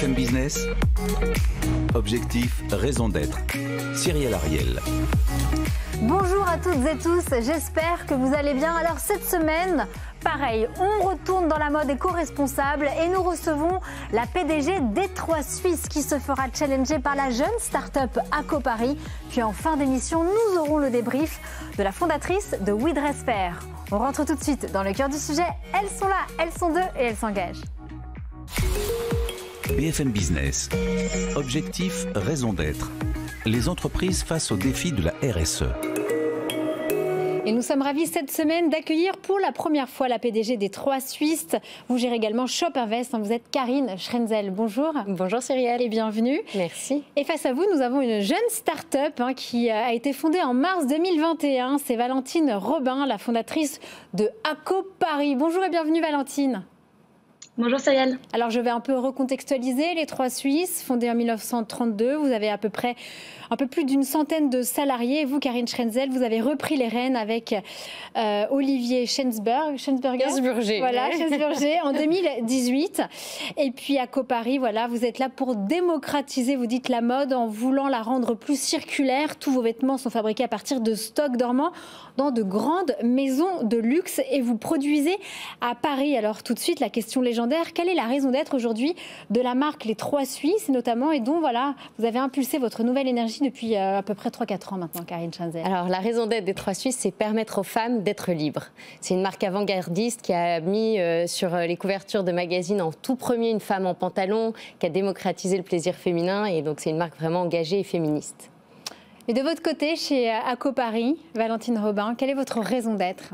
BFM Business, objectif, raison d'être. Cyril Ariel. Bonjour à toutes et tous, j'espère que vous allez bien. Alors cette semaine, pareil, on retourne dans la mode éco-responsable et nous recevons la PDG d'Étroit Suisse qui se fera challenger par la jeune start-up Aco Paris. Puis en fin d'émission, nous aurons le débrief de la fondatrice de We Dress Fair. On rentre tout de suite dans le cœur du sujet. Elles sont là, elles sont deux et elles s'engagent. BFM Business, objectif, raison d'être. Les entreprises face aux défis de la RSE. Et nous sommes ravis cette semaine d'accueillir pour la première fois la PDG d'Étroit Suisse. Vous gérez également Shop Invest. Vous êtes Karine Schrenzel. Bonjour. Bonjour Cyril et bienvenue. Merci. Et face à vous, nous avons une jeune start-up qui a été fondée en mars 2021. C'est Valentine Robin, la fondatrice de Aco Paris. Bonjour et bienvenue Valentine. Bonjour Cyril. Alors je vais un peu recontextualiser. l'Étroit Suisse, fondé en 1932, vous avez à peu près un peu plus d'une centaine de salariés. Et vous, Karine Schrenzel, vous avez repris les rênes avec Olivier Schensberger. Voilà, Schensberger en 2018. Et puis Aco Paris, voilà, vous êtes là pour démocratiser, vous dites, la mode en voulant la rendre plus circulaire. Tous vos vêtements sont fabriqués à partir de stocks dormants dans de grandes maisons de luxe et vous produisez à Paris. Alors tout de suite, la question légendaire, quelle est la raison d'être aujourd'hui de la marque l'Étroit Suisse notamment et dont voilà, vous avez impulsé votre nouvelle énergie depuis à peu près 3-4 ans maintenant, Karine Schrenzel. Alors la raison d'être d'Étroit Suisse, c'est permettre aux femmes d'être libres. C'est une marque avant-gardiste qui a mis sur les couvertures de magazines en tout premier une femme en pantalon, qui a démocratisé le plaisir féminin et donc c'est une marque vraiment engagée et féministe. Et de votre côté, chez Aco Paris, Valentine Robin, quelle est votre raison d'être ?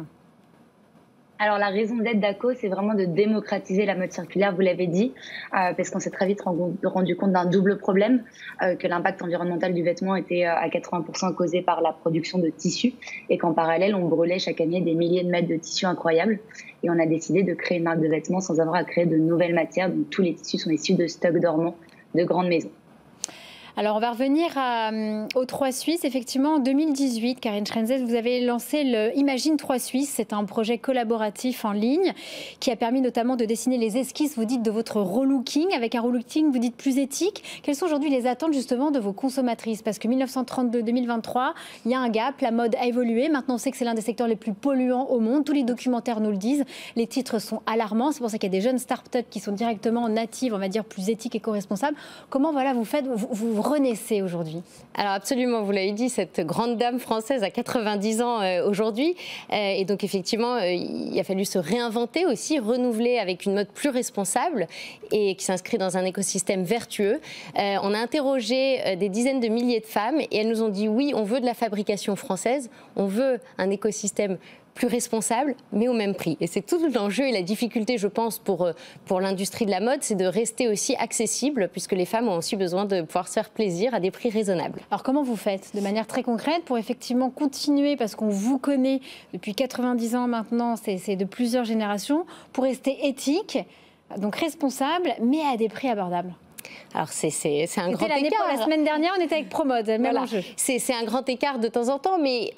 Alors la raison d'être d'Aco, c'est vraiment de démocratiser la mode circulaire, vous l'avez dit, parce qu'on s'est très vite rendu compte d'un double problème, que l'impact environnemental du vêtement était à 80% causé par la production de tissus et qu'en parallèle, on brûlait chaque année des milliers de mètres de tissus incroyables. Et on a décidé de créer une marque de vêtements sans avoir à créer de nouvelles matières. Donc tous les tissus sont issus de stocks dormants de grandes maisons. Alors, on va revenir aux Trois Suisses. Effectivement, en 2018, Karine Schrenzel, vous avez lancé le Imagine Trois Suisses. C'est un projet collaboratif en ligne qui a permis notamment de dessiner les esquisses, vous dites, de votre relooking. Avec un relooking, vous dites, plus éthique. Quelles sont aujourd'hui les attentes, justement, de vos consommatrices ? Parce que 1932-2023, il y a un gap. La mode a évolué. Maintenant, on sait que c'est l'un des secteurs les plus polluants au monde. Tous les documentaires nous le disent. Les titres sont alarmants. C'est pour ça qu'il y a des jeunes start-up qui sont directement natives, on va dire, plus éthiques et éco-responsables. Comment, voilà, vous faites... Vous renaissez aujourd'hui? Alors absolument, vous l'avez dit, cette grande dame française a 90 ans aujourd'hui. Et donc effectivement, il a fallu se réinventer aussi, renouveler avec une mode plus responsable et qui s'inscrit dans un écosystème vertueux. On a interrogé des dizaines de milliers de femmes et elles nous ont dit oui, on veut de la fabrication française, on veut un écosystème plus responsable, mais au même prix. Et c'est tout l'enjeu et la difficulté, je pense, pour l'industrie de la mode, c'est de rester aussi accessible, puisque les femmes ont aussi besoin de pouvoir se faire plaisir à des prix raisonnables. Alors comment vous faites, de manière très concrète, pour effectivement continuer, parce qu'on vous connaît depuis 90 ans maintenant, c'est de plusieurs générations, pour rester éthique, donc responsable, mais à des prix abordables? Alors c'est un grand écart. La semaine dernière, on était avec Promode, même enjeu. C'est un grand écart de temps en temps, mais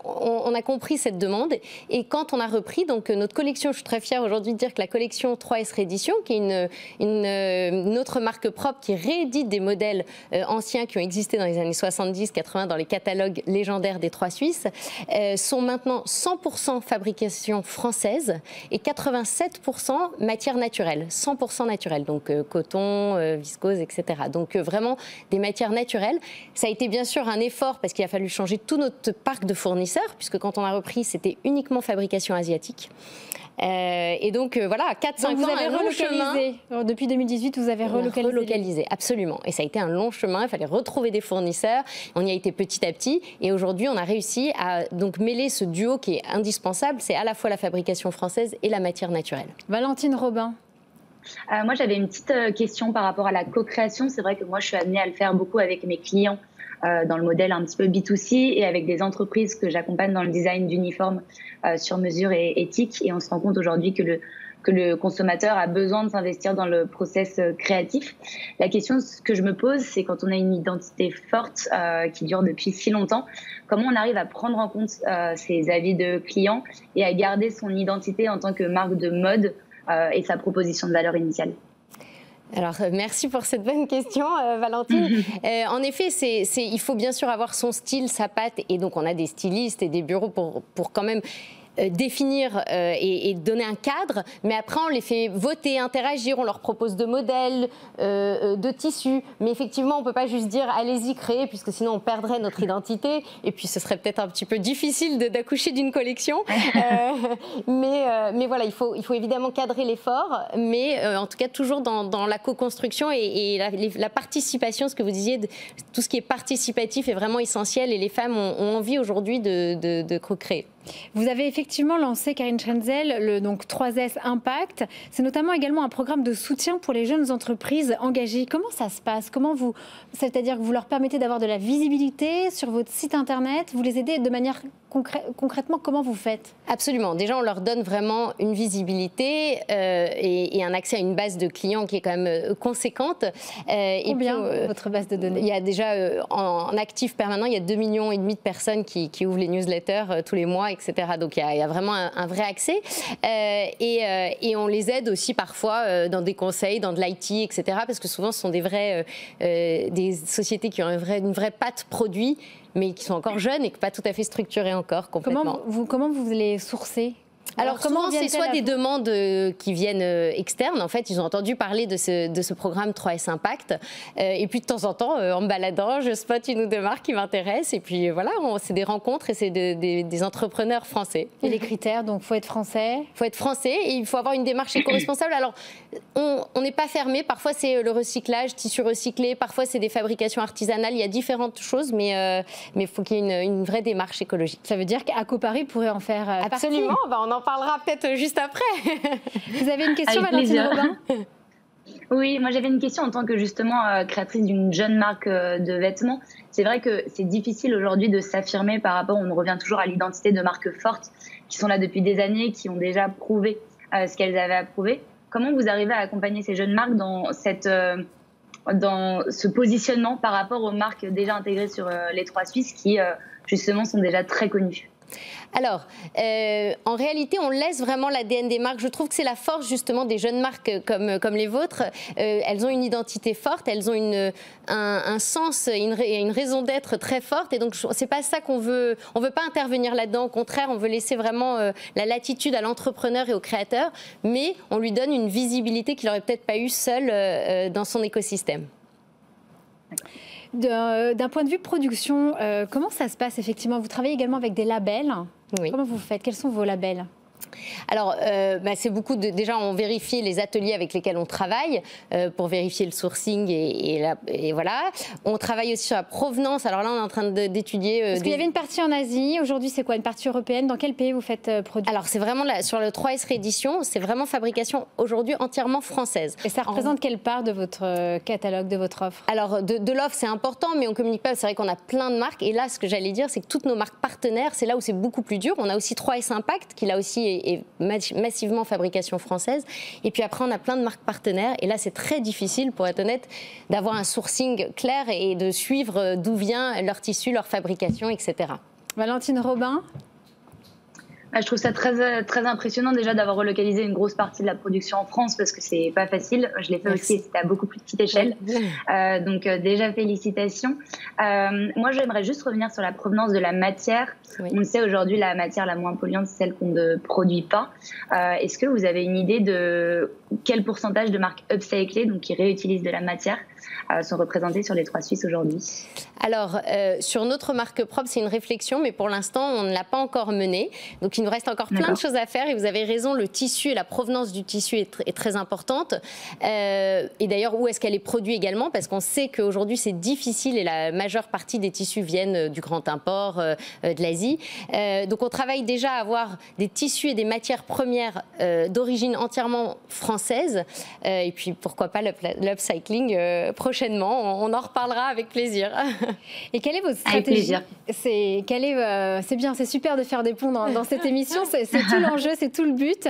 on a compris cette demande. Et quand on a repris, donc notre collection, je suis très fière aujourd'hui de dire que la collection 3S Réédition, qui est une autre marque propre qui réédite des modèles anciens qui ont existé dans les années 70-80 dans les catalogues légendaires d'Étroit Suisse, sont maintenant 100% fabrication française et 87% matière naturelle, 100% naturelle, donc coton, viscose, etc. Donc vraiment des matières naturelles. Ça a été bien sûr un effort parce qu'il a fallu changer tout notre parc de fournisseurs, puisque quand on a repris, c'était uniquement fabrication asiatique. Et donc voilà, 4-5 ans, un long chemin. Depuis 2018, vous avez relocalisé. Absolument. Et ça a été un long chemin, il fallait retrouver des fournisseurs. On y a été petit à petit. Et aujourd'hui, on a réussi à donc mêler ce duo qui est indispensable. C'est à la fois la fabrication française et la matière naturelle. Valentine Robin. Moi, j'avais une petite question par rapport à la co-création. C'est vrai que moi, je suis amenée à le faire beaucoup avec mes clients dans le modèle un petit peu B2C et avec des entreprises que j'accompagne dans le design d'uniformes sur mesure et éthique. Et on se rend compte aujourd'hui que le consommateur a besoin de s'investir dans le process créatif. La question que je me pose, c'est quand on a une identité forte qui dure depuis si longtemps, comment on arrive à prendre en compte ces avis de clients et à garder son identité en tant que marque de mode et sa proposition de valeur initiale? Alors, merci pour cette bonne question, Valentine. En effet, il faut bien sûr avoir son style, sa patte, et donc on a des stylistes et des bureaux pour quand même définir et donner un cadre, mais après on les fait voter, interagir, on leur propose de modèles, de tissus, mais effectivement on ne peut pas juste dire allez-y créer, puisque sinon on perdrait notre identité et puis ce serait peut-être un petit peu difficile d'accoucher d'une collection, mais voilà, il faut évidemment cadrer l'effort, mais en tout cas toujours dans la co-construction et la participation, ce que vous disiez, tout ce qui est participatif est vraiment essentiel et les femmes ont envie aujourd'hui de co-créer. Vous avez effectivement lancé, Karine Schrenzel, le donc 3S Impact. C'est notamment également un programme de soutien pour les jeunes entreprises engagées. Comment ça se passe? C'est-à-dire que vous leur permettez d'avoir de la visibilité sur votre site internet, vous les aidez de manière concrètement, comment vous faites? Absolument. Déjà, on leur donne vraiment une visibilité et un accès à une base de clients qui est quand même conséquente. Combien, votre base de données? Il y a déjà en actif permanent, il y a 2,5 millions de personnes qui ouvrent les newsletters tous les mois, etc. Donc, il y a vraiment un vrai accès. Et on les aide aussi parfois dans des conseils, dans de l'IT, etc. Parce que souvent, ce sont des sociétés qui ont une vraie patte produit, mais qui sont encore jeunes et pas tout à fait structurées encore complètement. Comment vous les sourcez? Alors souvent, c'est soit des demandes qui viennent externes. En fait, ils ont entendu parler de ce programme 3S Impact. Et puis, de temps en temps, en me baladant, je spot une ou deux marques qui m'intéressent. Et puis, voilà, c'est des rencontres et c'est des entrepreneurs français. Et les critères, donc, il faut être français? Il faut être français et il faut avoir une démarche éco-responsable. Alors, on n'est pas fermé. Parfois, c'est le recyclage, tissu recyclé. Parfois, c'est des fabrications artisanales. Il y a différentes choses, mais il faut qu'il y ait une vraie démarche écologique. Ça veut dire qu'AcoParis pourrait en faire partie? Absolument. On en parlera peut-être juste après. Vous avez une question, Valentine Robin? Oui, moi j'avais une question en tant que justement créatrice d'une jeune marque de vêtements. C'est vrai que c'est difficile aujourd'hui de s'affirmer par rapport, on revient toujours à l'identité de marques fortes qui sont là depuis des années, qui ont déjà prouvé ce qu'elles avaient à prouver. Comment vous arrivez à accompagner ces jeunes marques dans ce positionnement par rapport aux marques déjà intégrées sur les 3 Suisses qui justement sont déjà très connues? Alors, en réalité, on laisse vraiment l'ADN des marques. Je trouve que c'est la force justement des jeunes marques comme les vôtres. Elles ont une identité forte, elles ont un sens, une raison d'être très forte. Et donc, c'est pas ça qu'on veut. On veut pas intervenir là-dedans. Au contraire, on veut laisser vraiment la latitude à l'entrepreneur et au créateur, mais on lui donne une visibilité qu'il n'aurait peut-être pas eu seul dans son écosystème. D'un point de vue production, comment ça se passe effectivement? Vous travaillez également avec des labels. Oui. Comment vous faites? Quels sont vos labels? Alors, c'est beaucoup déjà on vérifie les ateliers avec lesquels on travaille pour vérifier le sourcing et voilà. On travaille aussi sur la provenance. Alors là, on est en train d'étudier. Parce qu'il y avait une partie en Asie. Aujourd'hui, c'est quoi? Une partie européenne? Dans quel pays vous faites produire? Alors, c'est vraiment sur le 3S réédition, c'est vraiment fabrication aujourd'hui entièrement française. Et ça représente quelle part de votre catalogue, de votre offre? Alors, de l'offre, c'est important, mais on communique pas. C'est vrai qu'on a plein de marques. Et là, ce que j'allais dire, c'est que toutes nos marques partenaires, c'est là où c'est beaucoup plus dur. On a aussi 3S Impact, qui là aussi est massivement fabrication française. Et puis après, on a plein de marques partenaires. Et là, c'est très difficile, pour être honnête, d'avoir un sourcing clair et de suivre d'où vient leur tissu, leur fabrication, etc. Valentine Robin? Je trouve ça très, très impressionnant déjà d'avoir relocalisé une grosse partie de la production en France parce que c'est pas facile. Je l'ai fait aussi et c'était à beaucoup plus petite échelle. Donc déjà félicitations. Moi j'aimerais juste revenir sur la provenance de la matière. Oui. On le sait aujourd'hui, la matière la moins polluante c'est celle qu'on ne produit pas. Est-ce que vous avez une idée de quel pourcentage de marques upcyclées, donc qui réutilisent de la matière, sont représentées sur les 3 Suisses aujourd'hui? Alors, sur notre marque propre, c'est une réflexion, mais pour l'instant, on ne l'a pas encore menée. Donc, il nous reste encore plein de choses à faire. Et vous avez raison, le tissu et la provenance du tissu est très importante. Et d'ailleurs, où est-ce qu'elle est produite également? Parce qu'on sait qu'aujourd'hui, c'est difficile et la majeure partie des tissus viennent du grand import, de l'Asie. Donc, on travaille déjà à avoir des tissus et des matières premières d'origine entièrement française. Et puis, pourquoi pas l'upcycling prochainement? On en reparlera avec plaisir. Et quelle est votre stratégie? C'est bien, c'est super de faire des ponts dans cette émission, c'est tout l'enjeu, c'est tout le but.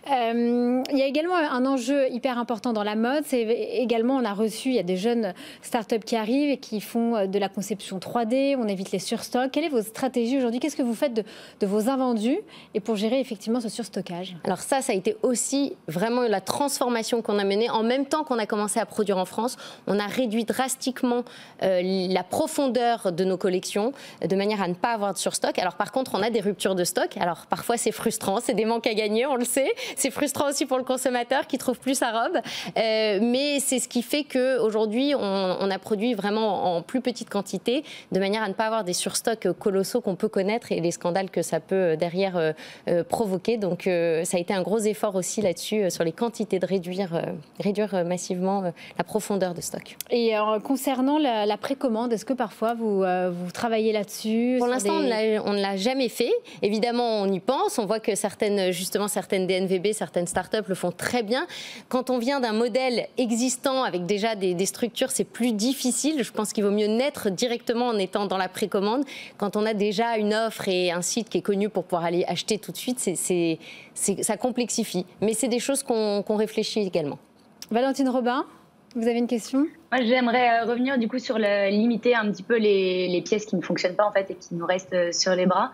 Il y a également un enjeu hyper important dans la mode, c'est également, on a reçu, il y a des jeunes startups qui arrivent et qui font de la conception 3D, on évite les surstocks. Quelle est votre stratégie aujourd'hui? Qu'est-ce que vous faites de vos invendus et pour gérer effectivement ce surstockage? Alors ça a été aussi vraiment la transition transformation qu'on a menée. En même temps qu'on a commencé à produire en France, on a réduit drastiquement la profondeur de nos collections de manière à ne pas avoir de surstock. Alors par contre, on a des ruptures de stock. Alors parfois c'est frustrant, c'est des manques à gagner, on le sait. C'est frustrant aussi pour le consommateur qui trouve plus sa robe. Mais c'est ce qui fait qu'aujourd'hui, on a produit vraiment en plus petite quantité de manière à ne pas avoir des surstocks colossaux qu'on peut connaître et les scandales que ça peut derrière provoquer. Donc ça a été un gros effort aussi là-dessus sur les quantités, de réduire massivement la profondeur de stock. Et concernant la précommande, est-ce que parfois vous travaillez là-dessus? Pour l'instant, on ne l'a jamais fait. Évidemment, on y pense. On voit que certaines DNVB, certaines startups le font très bien. Quand on vient d'un modèle existant avec déjà des structures, c'est plus difficile. Je pense qu'il vaut mieux naître directement en étant dans la précommande. Quand on a déjà une offre et un site qui est connu pour pouvoir aller acheter tout de suite, ça complexifie. Mais c'est des choses qu'on réfléchit également. Valentine Robin, vous avez une question? Moi, j'aimerais revenir du coup sur limiter un petit peu les pièces qui ne fonctionnent pas en fait et qui nous restent sur les bras.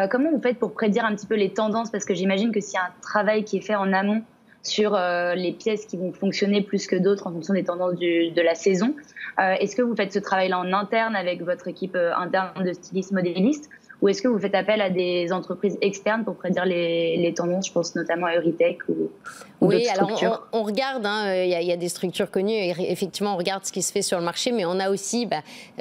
Comment vous faites pour prédire un petit peu les tendances? Parce que j'imagine que s'il y a un travail qui est fait en amont sur les pièces qui vont fonctionner plus que d'autres en fonction des tendances de la saison, est-ce que vous faites ce travail-là en interne avec votre équipe interne de stylistes modélistes? Ou est-ce que vous faites appel à des entreprises externes pour prédire les tendances? Je pense notamment à Euritech ou d'autres structures. Alors on regarde, il y a des structures connues, et effectivement on regarde ce qui se fait sur le marché, mais on a aussi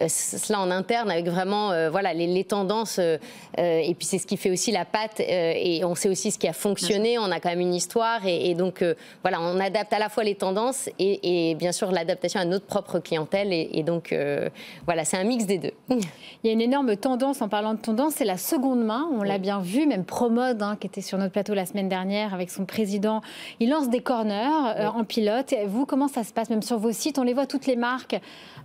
cela en interne avec vraiment les tendances, et puis c'est ce qui fait aussi la patte, et on sait aussi ce qui a fonctionné, on a quand même une histoire, et donc on adapte à la fois les tendances et bien sûr l'adaptation à notre propre clientèle, et donc c'est un mix des deux. Il y a une énorme tendance, en parlant de tendance, c'est la seconde main. On l'a bien vu, même Promode, qui était sur notre plateau la semaine dernière avec son président, il lance des corners en pilote. Et vous, comment ça se passe? Même sur vos sites, on les voit, toutes les marques,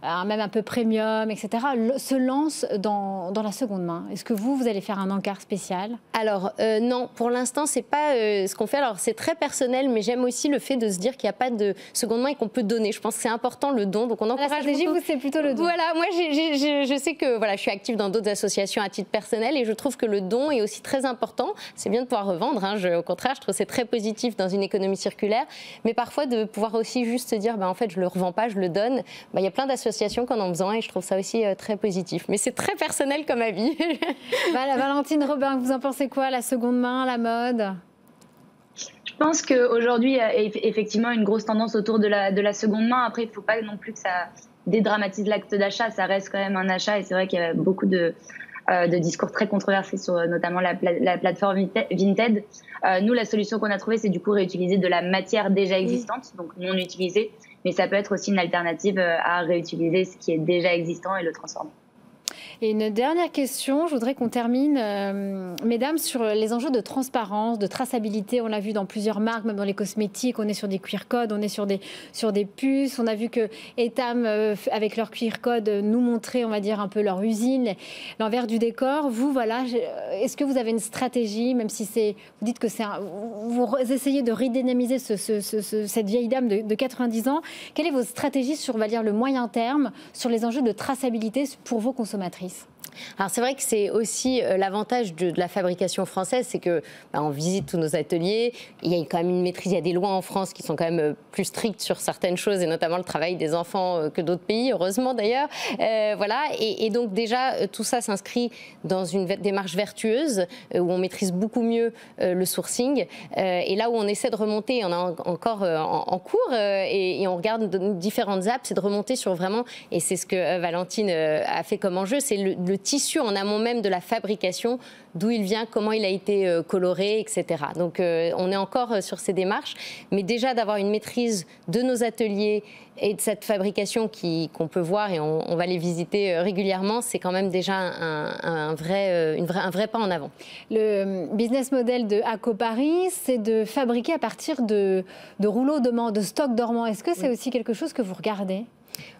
même un peu premium, etc., se lancent dans la seconde main. Est-ce que vous allez faire un encart spécial? Alors, non, pour l'instant, c'est pas ce qu'on fait. Alors, c'est très personnel, mais j'aime aussi le fait de se dire qu'il n'y a pas de seconde main et qu'on peut donner. Je pense que c'est important, le don. Donc, on encourage. La stratégie, vous, c'est plutôt le don. Voilà, moi, je sais que je suis active dans d'autres associations à titre personnel, et je trouve que le don est aussi très important. C'est bien de pouvoir revendre, au contraire, je trouve que c'est très positif dans une économie circulaire, mais parfois de pouvoir aussi juste se dire en fait je le revends pas, je le donne. Il y a plein d'associations qui en ont besoin et je trouve ça aussi très positif, mais c'est très personnel comme avis. Valentine Robin, vous en pensez quoi? La seconde main, la mode? Je pense qu'aujourd'hui, il y a effectivement une grosse tendance autour de la seconde main. Après, il ne faut pas non plus que ça dédramatise l'acte d'achat, ça reste quand même un achat, et c'est vrai qu'il y a beaucoup de discours très controversés sur notamment la plateforme Vinted. Nous, la solution qu'on a trouvée, c'est du coup réutiliser de la matière déjà existante, donc non utilisée, mais ça peut être aussi une alternative à réutiliser ce qui est déjà existant et le transformer. Et une dernière question, je voudrais qu'on termine, mesdames, sur les enjeux de transparence, de traçabilité. On l'a vu dans plusieurs marques, même dans les cosmétiques, on est sur des QR codes, on est sur des puces. On a vu que Etam, avec leur QR code, nous montrait, on va dire, un peu leur usine, l'envers du décor. Vous, est-ce que vous avez une stratégie, même si vous dites que vous essayez de redynamiser cette vieille dame de 90 ans. Quelle est votre stratégie sur, on va dire, le moyen terme, sur les enjeux de traçabilité pour vos consommatrices? Alors c'est vrai que c'est aussi l'avantage de la fabrication française, c'est que on visite tous nos ateliers, il y a quand même une maîtrise, il y a des lois en France qui sont quand même plus strictes sur certaines choses, et notamment le travail des enfants que d'autres pays, heureusement d'ailleurs. Et donc déjà tout ça s'inscrit dans une démarche vertueuse où on maîtrise beaucoup mieux le sourcing, et là où on essaie de remonter, on a encore en cours, et on regarde différentes apps, c'est de remonter sur vraiment, et c'est ce que Valentine a fait comme enjeu, c'est le tissu en amont même de la fabrication, d'où il vient, comment il a été coloré, etc. Donc on est encore sur ces démarches, mais déjà d'avoir une maîtrise de nos ateliers et de cette fabrication qu'on peut voir, et on va les visiter régulièrement, c'est quand même déjà un vrai pas en avant. Le business model de ACO Paris, c'est de fabriquer à partir de rouleaux de stocks dormants. Est-ce que c'est aussi quelque chose que vous regardez?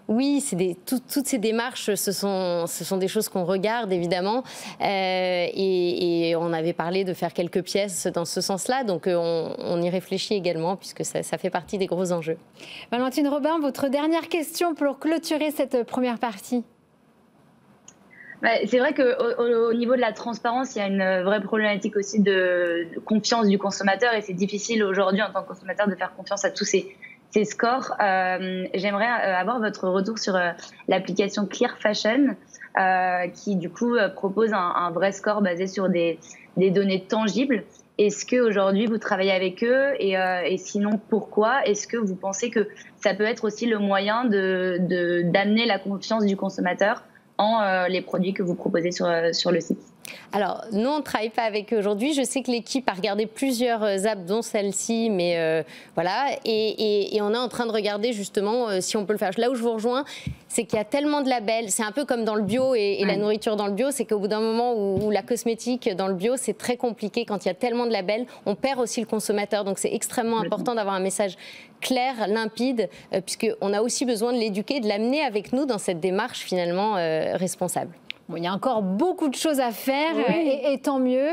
Oui, toutes ces démarches, ce sont des choses qu'on regarde évidemment, et on avait parlé de faire quelques pièces dans ce sens-là, donc on y réfléchit également puisque ça fait partie des gros enjeux. Valentine Robin, votre dernière question pour clôturer cette première partie. C'est vrai qu'au niveau de la transparence, il y a une vraie problématique aussi de confiance du consommateur et c'est difficile aujourd'hui en tant que consommateur de faire confiance à tous ces scores. J'aimerais avoir votre retour sur l'application Clear Fashion qui du coup propose un vrai score basé sur des données tangibles. Est-ce qu'aujourd'hui vous travaillez avec eux et sinon pourquoi? Est-ce que vous pensez que ça peut être aussi le moyen d'amener la confiance du consommateur en les produits que vous proposez sur le site? Alors, non, on ne travaille pas avec eux aujourd'hui. Je sais que l'équipe a regardé plusieurs apps, dont celle-ci, mais voilà. Et on est en train de regarder justement si on peut le faire. Là où je vous rejoins, c'est qu'il y a tellement de labels. C'est un peu comme dans le bio et la nourriture dans le bio. C'est qu'au bout d'un moment où la cosmétique dans le bio, c'est très compliqué. Quand il y a tellement de labels, on perd aussi le consommateur. Donc, c'est extrêmement important d'avoir un message clair, limpide, puisqu'on a aussi besoin de l'éduquer, de l'amener avec nous dans cette démarche finalement responsable. Bon, il y a encore beaucoup de choses à faire et tant mieux.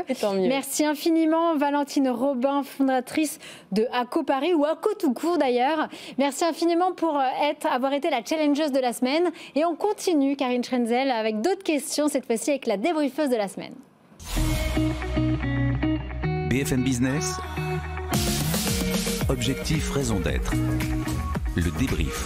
Merci infiniment Valentine Robin, fondatrice de ACO Paris ou ACO tout court d'ailleurs. Merci infiniment pour avoir été la challengeuse de la semaine. Et on continue, Karine Schrenzel, avec d'autres questions, cette fois-ci avec la débriefeuse de la semaine. BFM Business, objectif, raison d'être, le débrief.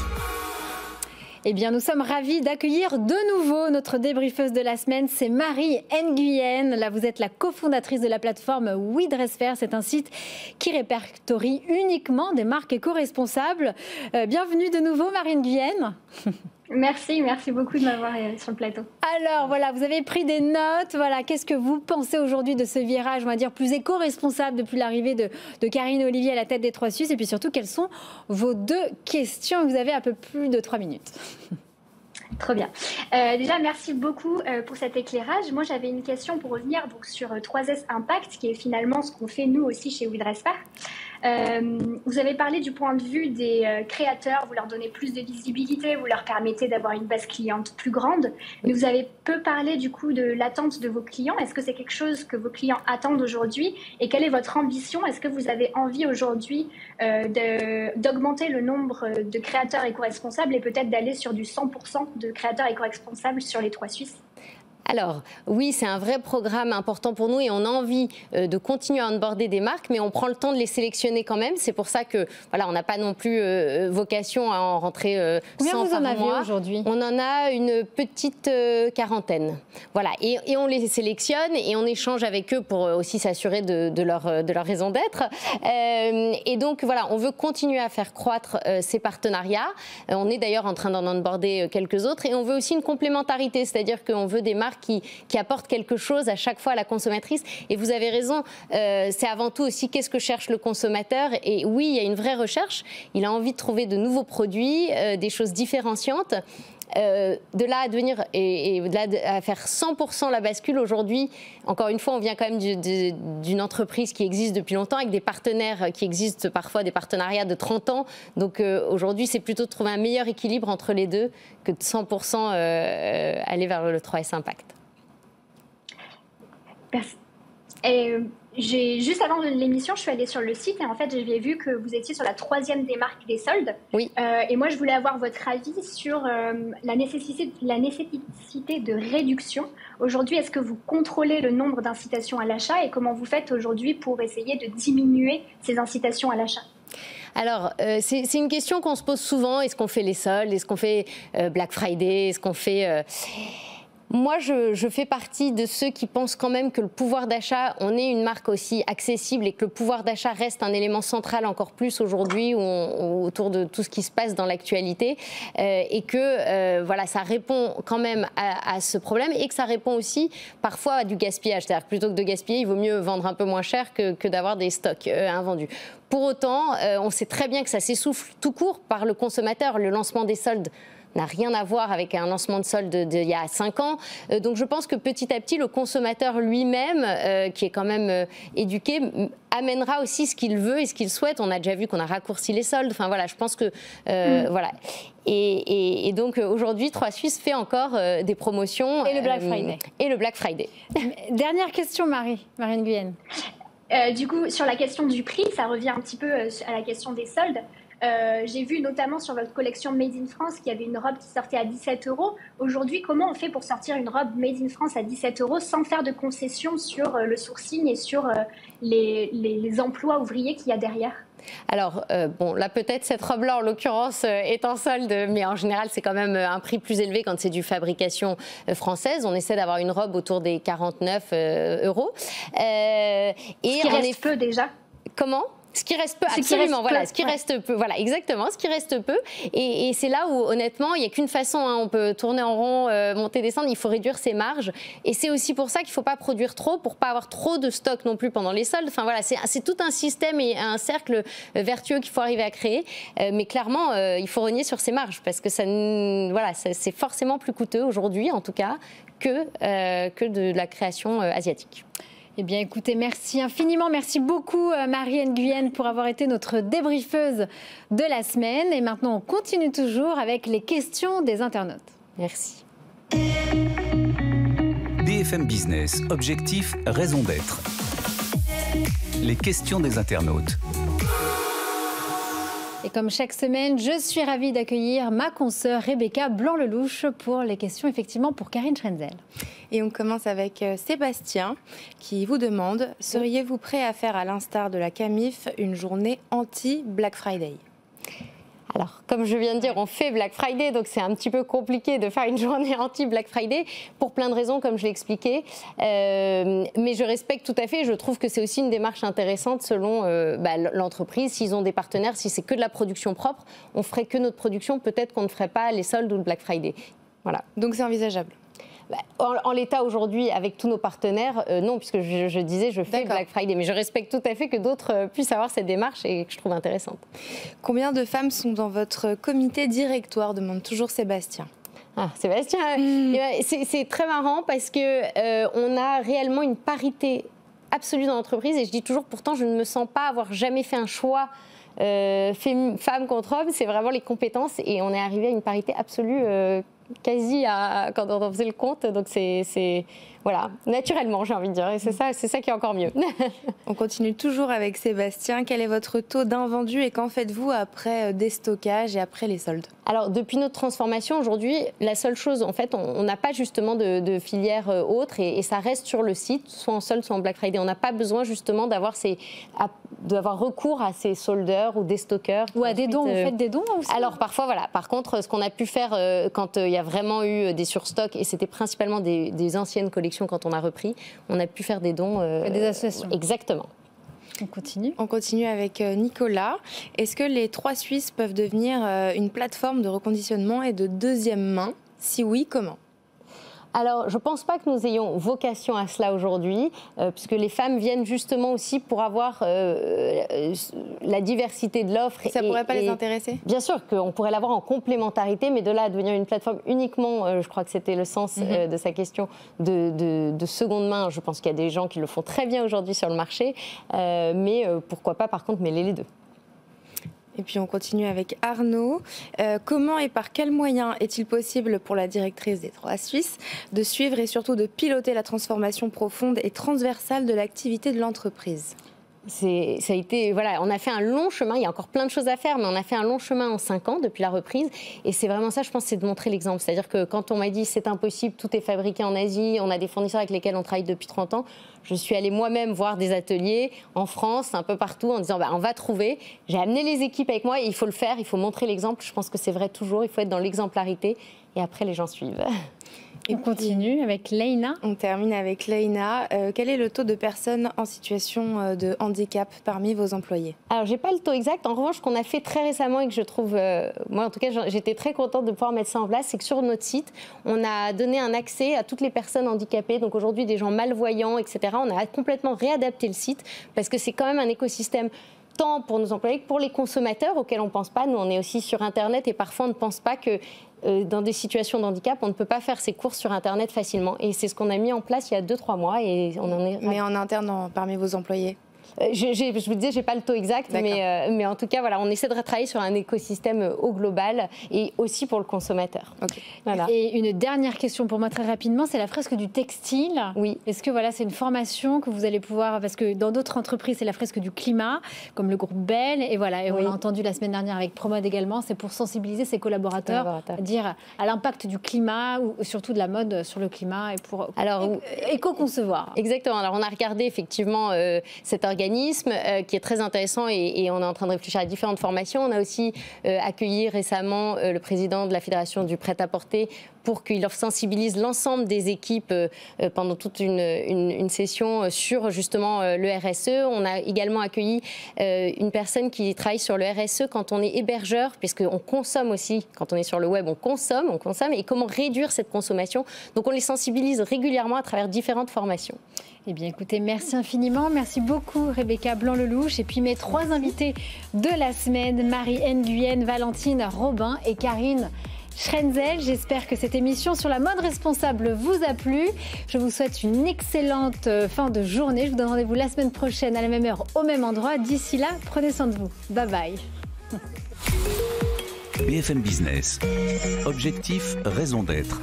Eh bien, nous sommes ravis d'accueillir de nouveau notre débriefeuse de la semaine, c'est Marie Nguyen. Là, vous êtes la cofondatrice de la plateforme WeDressFair. C'est un site qui répertorie uniquement des marques éco-responsables. Bienvenue de nouveau, Marie Nguyen. Merci beaucoup de m'avoir sur le plateau. Alors voilà, vous avez pris des notes. Voilà, qu'est-ce que vous pensez aujourd'hui de ce virage, on va dire, plus éco-responsable depuis l'arrivée de Karine et Olivier à la tête des Trois Suisses? Et puis surtout, quelles sont vos deux questions? Vous avez un peu plus de 3 minutes. Trop bien. Déjà, merci beaucoup pour cet éclairage. Moi, j'avais une question pour revenir donc, sur 3S Impact, qui est finalement ce qu'on fait nous aussi chez WeDressFair. Vous avez parlé du point de vue des créateurs, vous leur donnez plus de visibilité, vous leur permettez d'avoir une base cliente plus grande, mais vous avez peu parlé du coup de l'attente de vos clients. Est-ce que c'est quelque chose que vos clients attendent aujourd'hui et quelle est votre ambition? Est-ce que vous avez envie aujourd'hui d'augmenter le nombre de créateurs éco-responsables et peut-être d'aller sur du 100% de créateurs éco-responsables sur les Trois Suisses? Alors, oui, c'est un vrai programme important pour nous et on a envie de continuer à onboarder des marques, mais on prend le temps de les sélectionner quand même. C'est pour ça que, voilà, on n'a pas non plus vocation à en rentrer 100 Combien vous en avez aujourd'hui? On en a une petite quarantaine. Voilà, et on les sélectionne et on échange avec eux pour aussi s'assurer de leur raison d'être. Et donc, voilà, on veut continuer à faire croître ces partenariats. On est d'ailleurs en train d'en onboarder quelques autres et on veut aussi une complémentarité, c'est-à-dire qu'on veut des marques qui apporte quelque chose à chaque fois à la consommatrice. Et vous avez raison, c'est avant tout aussi qu'est-ce que cherche le consommateur. Et oui, il y a une vraie recherche. Il a envie de trouver de nouveaux produits, des choses différenciantes. De là à devenir et de là à faire 100% la bascule aujourd'hui, encore une fois, on vient quand même d'une entreprise qui existe depuis longtemps avec des partenaires qui existent parfois, des partenariats de 30 ans. Donc aujourd'hui, c'est plutôt de trouver un meilleur équilibre entre les deux que de 100% aller vers le 3S Impact. Merci. Juste avant l'émission, je suis allée sur le site et en fait, j'ai vu que vous étiez sur la 3e démarque des soldes. Oui. Et moi, je voulais avoir votre avis sur la nécessité de réduction. Aujourd'hui, est-ce que vous contrôlez le nombre d'incitations à l'achat et comment vous faites aujourd'hui pour essayer de diminuer ces incitations à l'achat? Alors, c'est une question qu'on se pose souvent. Est-ce qu'on fait les soldes? Est-ce qu'on fait Black Friday? Est-ce qu'on fait... Moi, je fais partie de ceux qui pensent quand même que le pouvoir d'achat, on est une marque aussi accessible et que le pouvoir d'achat reste un élément central encore plus aujourd'hui autour de tout ce qui se passe dans l'actualité et que voilà, ça répond quand même à ce problème et que ça répond aussi parfois à du gaspillage. C'est-à-dire que plutôt que de gaspiller, il vaut mieux vendre un peu moins cher que d'avoir des stocks invendus. Pour autant, on sait très bien que ça s'essouffle tout court par le consommateur. Le lancement des soldes n'a rien à voir avec un lancement de solde d'il y a 5 ans. Donc je pense que petit à petit, le consommateur lui-même, qui est quand même éduqué, amènera aussi ce qu'il veut et ce qu'il souhaite. On a déjà vu qu'on a raccourci les soldes. Enfin voilà, je pense que... voilà. Et donc aujourd'hui, Trois Suisses fait encore des promotions. Et le Black Friday. Et le Black Friday. Dernière question, Marie Nguyen. Du coup, sur la question du prix, ça revient un petit peu à la question des soldes. J'ai vu notamment sur votre collection Made in France qu'il y avait une robe qui sortait à 17 €. Aujourd'hui, comment on fait pour sortir une robe Made in France à 17 € sans faire de concessions sur le sourcing et sur les emplois ouvriers qu'il y a derrière? Alors, bon, là, peut-être cette robe-là, en l'occurrence, est en solde, mais en général, c'est quand même un prix plus élevé quand c'est du fabrication française. On essaie d'avoir une robe autour des 49 €. Ce qui reste peu déjà. Comment ? Ce qui reste peu, absolument, voilà, ce qui reste peu, voilà, exactement, ce qui reste peu. Et c'est là où, honnêtement, il n'y a qu'une façon, hein, on peut tourner en rond, monter, descendre, il faut réduire ses marges. Et c'est aussi pour ça qu'il ne faut pas produire trop, pour ne pas avoir trop de stock non plus pendant les soldes. Enfin voilà, c'est tout un système et un cercle vertueux qu'il faut arriver à créer. Mais clairement, il faut renier sur ses marges, parce que voilà, c'est forcément plus coûteux aujourd'hui, en tout cas, que de la création asiatique. Eh bien, écoutez, merci infiniment. Merci beaucoup, Marie Nguyen, pour avoir été notre débriefeuse de la semaine. Et maintenant, on continue toujours avec les questions des internautes. Merci. BFM Business, objectif, raison d'être. Les questions des internautes. Et comme chaque semaine, je suis ravie d'accueillir ma consoeur Rebecca Blanc-Lelouch pour les questions, effectivement, pour Karine Schrenzel. Et on commence avec Sébastien qui vous demande « Seriez-vous prêt à faire, à l'instar de la Camif, une journée anti-Black Friday ?» Alors, comme je viens de dire, on fait Black Friday, donc c'est un petit peu compliqué de faire une journée anti-Black Friday pour plein de raisons, comme je l'ai expliqué. Mais je respecte tout à fait. Je trouve que c'est aussi une démarche intéressante selon l'entreprise. S'ils ont des partenaires, si c'est que de la production propre, on ferait que notre production. Peut-être qu'on ne ferait pas les soldes ou le Black Friday. Voilà. Donc c'est envisageable. En l'état aujourd'hui, avec tous nos partenaires, non, puisque je disais, je fais Black Friday. Mais je respecte tout à fait que d'autres puissent avoir cette démarche et que je trouve intéressante. Combien de femmes sont dans votre comité directoire, demande toujours Sébastien. Ah, Sébastien, c'est très marrant parce qu'on a réellement une parité absolue dans l'entreprise. Et je dis toujours, pourtant, je ne me sens pas avoir jamais fait un choix femme contre homme. C'est vraiment les compétences. Et on est arrivé à une parité absolue quasi quand on faisait le compte, donc c'est voilà, naturellement, j'ai envie de dire, et c'est ça qui est encore mieux. On continue toujours avec Sébastien. Quel est votre taux d'invendu et qu'en faites-vous après déstockage et après les soldes? Alors, depuis notre transformation, aujourd'hui, la seule chose, en fait, on n'a pas justement de filière autre et ça reste sur le site, soit en solde, soit en Black Friday. On n'a pas besoin justement d'avoir recours à ces soldeurs ou des stockeurs. Ou à des dons, vous faites des dons aussi? Alors, parfois, voilà. Par contre, ce qu'on a pu faire quand il y a vraiment eu des surstocks, et c'était principalement des anciennes collections quand on a repris, on a pu faire des dons. Des associations. Exactement. On continue. On continue avec Nicolas. Est-ce que les 3 Suisses peuvent devenir une plateforme de reconditionnement et de deuxième main? Si oui, comment? Alors, je ne pense pas que nous ayons vocation à cela aujourd'hui, puisque les femmes viennent justement aussi pour avoir la diversité de l'offre. Ça ne pourrait pas les intéresser? Bien sûr qu'on pourrait l'avoir en complémentarité, mais de là à devenir une plateforme uniquement, je crois que c'était le sens de sa question, de seconde main. Je pense qu'il y a des gens qui le font très bien aujourd'hui sur le marché, mais pourquoi pas par contre mêler les deux. Et puis on continue avec Arnaud. Comment et par quels moyens est-il possible pour la directrice des 3 Suisses de suivre et surtout de piloter la transformation profonde et transversale de l'activité de l'entreprise? Ça a été, voilà, on a fait un long chemin, il y a encore plein de choses à faire, mais on a fait un long chemin en 5 ans depuis la reprise. Et c'est vraiment ça, je pense, c'est de montrer l'exemple. C'est-à-dire que quand on m'a dit c'est impossible, tout est fabriqué en Asie, on a des fournisseurs avec lesquels on travaille depuis 30 ans, je suis allée moi-même voir des ateliers en France, un peu partout, en disant on va trouver. J'ai amené les équipes avec moi et il faut le faire, il faut montrer l'exemple. Je pense que c'est vrai toujours, il faut être dans l'exemplarité et après les gens suivent. Et on continue avec Leïna. On termine avec Leïna. Quel est le taux de personnes en situation de handicap parmi vos employés? Alors, j'ai pas le taux exact. En revanche, ce qu'on a fait très récemment et que je trouve, moi en tout cas, j'étais très contente de pouvoir mettre ça en place, c'est que sur notre site, on a donné un accès à toutes les personnes handicapées. Donc aujourd'hui, des gens malvoyants, etc. On a complètement réadapté le site parce que c'est quand même un écosystème tant pour nos employés que pour les consommateurs auxquels on ne pense pas. Nous, on est aussi sur Internet et parfois on ne pense pas que dans des situations de handicap, on ne peut pas faire ses courses sur Internet facilement. Et c'est ce qu'on a mis en place il y a 2-3 mois et on en est... Mais en interne, parmi vos employés? Je vous disais, j'ai pas le taux exact, mais en tout cas, voilà, on essaie de travailler sur un écosystème au global et aussi pour le consommateur. Okay. Voilà. Et une dernière question pour moi très rapidement, c'est la fresque du textile. Oui. Est-ce que voilà, c'est une formation que vous allez pouvoir, parce que dans d'autres entreprises, c'est la fresque du climat, comme le groupe Bell, et voilà, et on l'a entendu la semaine dernière avec Promode également, c'est pour sensibiliser ses collaborateurs à dire à l'impact du climat ou surtout de la mode sur le climat et pour éco-concevoir. Exactement. Alors on a regardé effectivement cet organisme qui est très intéressant et on est en train de réfléchir à différentes formations. On a aussi accueilli récemment le président de la Fédération du prêt-à-porter pour qu'il sensibilise l'ensemble des équipes pendant toute une session sur justement le RSE. On a également accueilli une personne qui travaille sur le RSE quand on est hébergeur, puisqu'on consomme aussi, quand on est sur le web, on consomme, et comment réduire cette consommation. Donc on les sensibilise régulièrement à travers différentes formations. Eh bien, écoutez, merci infiniment. Merci beaucoup, Rebecca Blanc-Lelouch. Et puis, mes 3 invités de la semaine, Marie Nguyen, Valentine Robin et Karine Schrenzel. J'espère que cette émission sur la mode responsable vous a plu. Je vous souhaite une excellente fin de journée. Je vous donne rendez-vous la semaine prochaine à la même heure, au même endroit. D'ici là, prenez soin de vous. Bye bye. BFM Business. Objectif, raison d'être.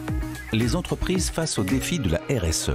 Les entreprises face aux défis de la RSE.